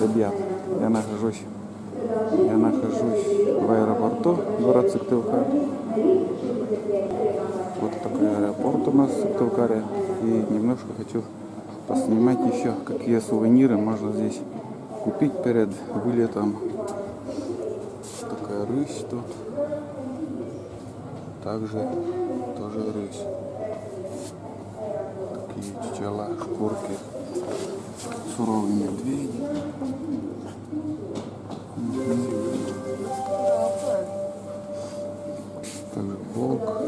Ребят, я нахожусь в аэропорту города Сыктывкар. Вот такой аэропорт у нас в Сыктывкаре. И немножко хочу поснимать еще, какие сувениры можно здесь купить перед вылетом. Такая рысь тут. Также тоже рысь. Такие пчела, шкурки. Суровый медведь. Также волк.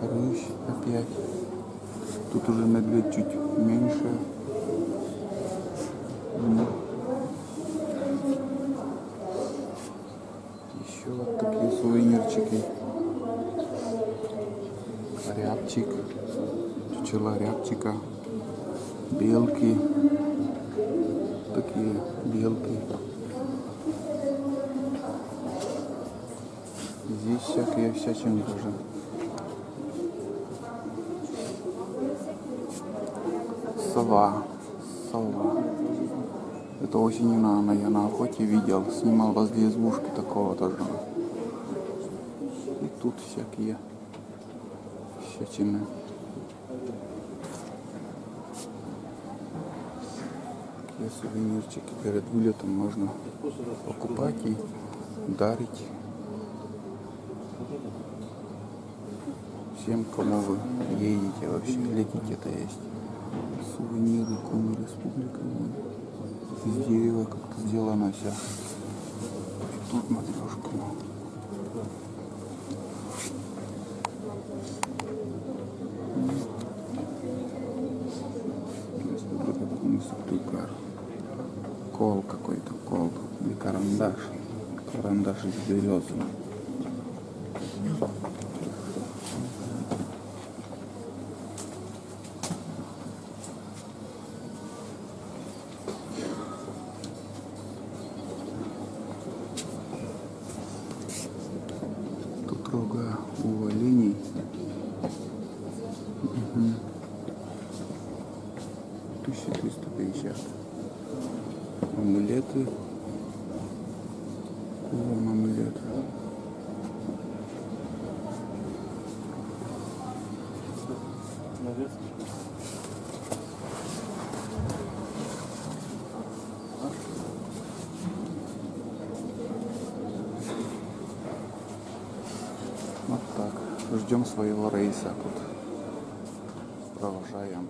Рысь опять. Тут уже медведь чуть меньше. Еще вот такие сувенирчики. Рябчик. Чучела рябчика. Белки. Такие белки. Здесь всякие всячины тоже. Сова. Это осенью я на охоте видел. Снимал возле избушки такого тоже. И тут всякие всячины. Такие сувенирчики перед вылетом можно покупать и дарить всем, кому вы едете вообще, летите-то есть. Сувениры, Коми Республика. Из дерева как-то сделано вся. И тут матрешка. Республика Коми Сыктывкар. Кол какой-то, кол. Или карандаш. Карандаш из березы. Рога у оленей. 1350. Амулеты. Вон амулет. Вот так. Ждем своего рейса тут. Провожаем.